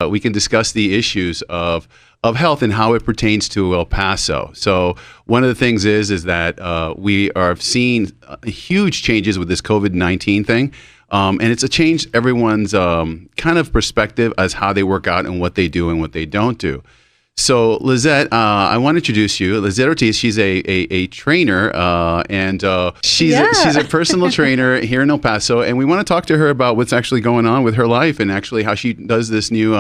we can discuss the issues of health and how it pertains to El Paso. So one of the things is that we are seeing huge changes with this COVID-19 thing. And it's a change everyone's kind of perspective as how they work out and what they do and what they don't do. So Lizette, I want to introduce you. Lizette Ortiz, she's a trainer, and she's a personal trainer here in El Paso. And we want to talk to her about what's actually going on with her life and actually how she does this new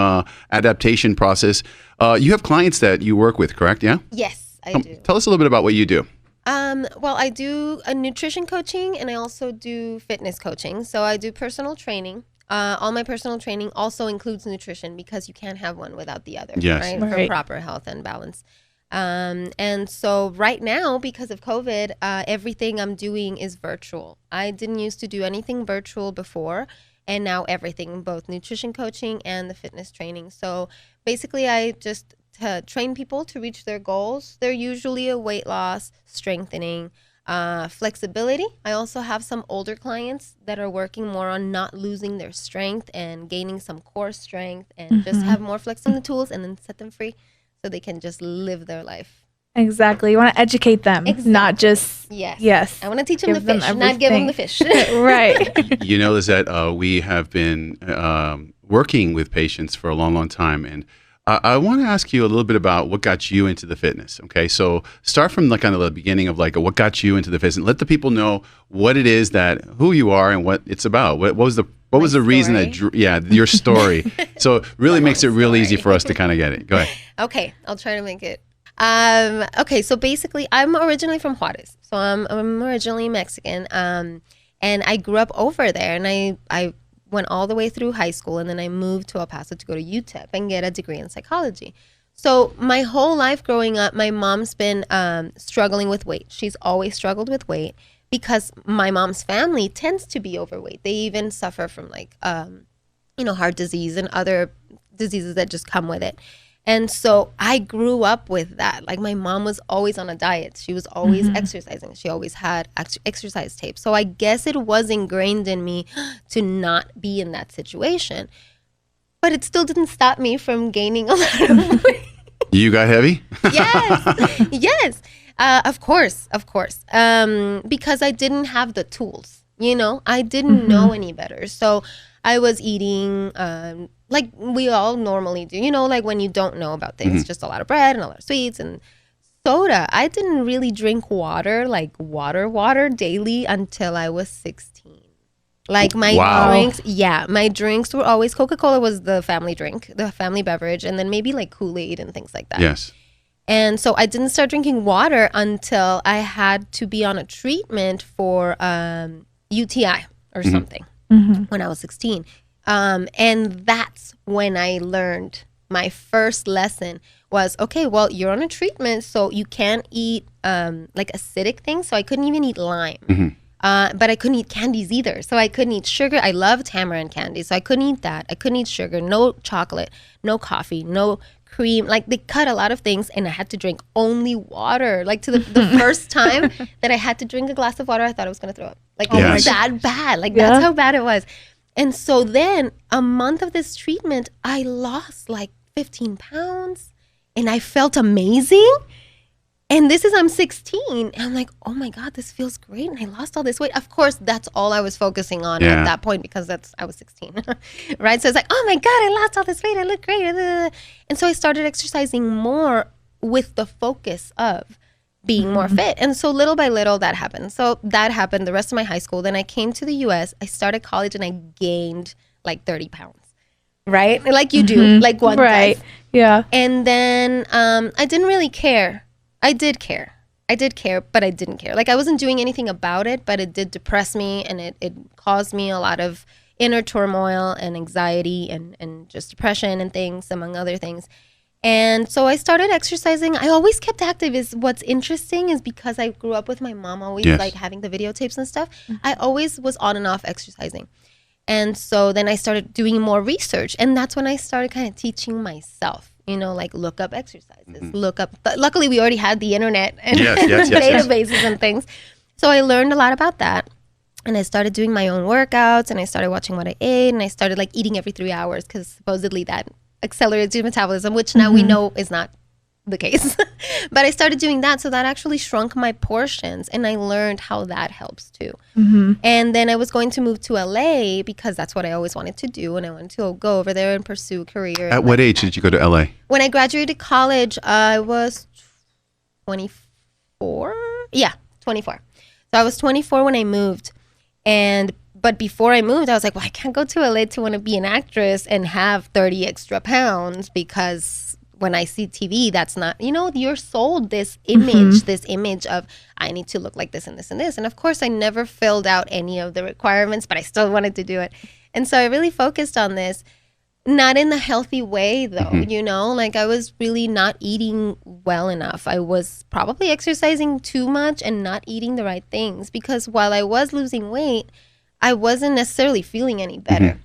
adaptation process. You have clients that you work with, correct? Yeah? Yes, I do. Tell us a little bit about what you do. Well, I do a nutrition coaching and I also do fitness coaching. So I do personal training. All my personal training also includes nutrition because you can't have one without the other, right? For proper health and balance. And so right now, because of COVID, everything I'm doing is virtual. I didn't used to do anything virtual before, and now everything, both nutrition coaching and the fitness training. So basically, I just train people to reach their goals. They're usually a weight loss, strengthening, flexibility. I also have some older clients that are working more on not losing their strength and gaining some core strength and just have more flex in the tools and then set them free so they can just live their life. Exactly. You want to educate them, not just... Yes. I want to teach them the fish, not give them the fish. Right. You know, Lizette, we have been working with patients for a long, long time, and I want to ask you a little bit about what got you into the fitness. Okay, so start from the kind of the beginning of like what got you into the fitness, and let the people know what it is who you are and what it's about. What was the reason that your story. So it really makes it real easy for us to kind of get it. Go ahead. Okay, I'll try to make it. Okay, so basically, I'm originally from Juarez, so I'm originally Mexican, and I grew up over there, and I went all the way through high school, and then I moved to El Paso to go to UTEP and get a degree in psychology. So my whole life growing up, my mom's been struggling with weight. She's always struggled with weight because my mom's family tends to be overweight. They even suffer from like, heart disease and other diseases that just come with it. And so I grew up with that. Like my mom was always on a diet. She was always exercising. She always had exercise tapes. So I guess it was ingrained in me to not be in that situation. But it still didn't stop me from gaining a lot of weight. You got heavy? Yes. Yes. Of course. Because I didn't have the tools, I didn't know any better. So I was eating like we all normally do, like when you don't know about things, just a lot of bread and a lot of sweets and soda. I didn't really drink water, like water daily until I was 16. Like my my drinks were always Coca-Cola was the family drink, the family beverage, and then maybe like Kool-Aid and things like that. Yes. And so I didn't start drinking water until I had to be on a treatment for UTI or something when I was 16. And that's when I learned my first lesson was, okay, well, you're on a treatment, so you can't eat like acidic things. So I couldn't even eat lime. But I couldn't eat candies either. So I couldn't eat sugar. I love tamarind candy, so I couldn't eat that. I couldn't eat sugar, no chocolate, no coffee, no cream. Like they cut a lot of things, and I had to drink only water. Like to the first time that I had to drink a glass of water, I thought I was going to throw up. Like it was that bad. Like that's how bad it was. And so then a month of this treatment, I lost like 15 pounds and I felt amazing. And I'm 16. And I'm like, oh my God, this feels great. And I lost all this weight. Of course, that's all I was focusing on at that point because I was 16. Right? So it's like, oh my God, I lost all this weight. I look great. And so I started exercising more with the focus of being more fit. And so little by little that happened. So that happened the rest of my high school. Then I came to the US. I started college and I gained like 30 pounds. Right? Like you do, like one does. Yeah. And then I didn't really care. I did care, but I didn't care. Like I wasn't doing anything about it, but it did depress me and it caused me a lot of inner turmoil and anxiety and just depression and things, among other things. And so I started exercising. I always kept active. What's interesting is because I grew up with my mom always like having the videotapes and stuff. I always was on and off exercising. And so then I started doing more research. And that's when I started kind of teaching myself, like look up exercises, look up. But luckily, we already had the internet and databases and things. So I learned a lot about that. And I started doing my own workouts and I started watching what I ate. And I started like eating every 3 hours because supposedly that accelerates your metabolism, which now we know is not the case. But I started doing that, so that actually shrunk my portions, and I learned how that helps too. And then I was going to move to LA because that's what I always wanted to do, and I wanted to go over there and pursue a career. At what age did you go to LA? When I graduated college, I was 24. Yeah, 24. So I was 24 when I moved, but before I moved, I was like, well, I can't go to LA to want to be an actress and have 30 extra pounds, because when I see TV, that's not, you're sold this image of, I need to look like this and this and this. And of course, I never filled out any of the requirements, but I still wanted to do it. And so I really focused on this, not in the healthy way though, like I was really not eating well enough. I was probably exercising too much and not eating the right things, because while I was losing weight, I wasn't necessarily feeling any better.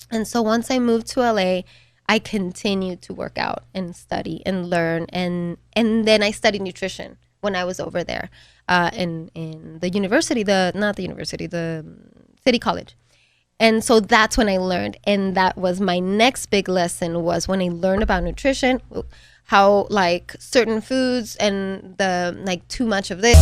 And so once I moved to LA, I continued to work out and study and learn. And then I studied nutrition when I was over there in the university, the city college. And so that's when I learned. And that was my next big lesson, was when I learned about nutrition, how like certain foods and too much of this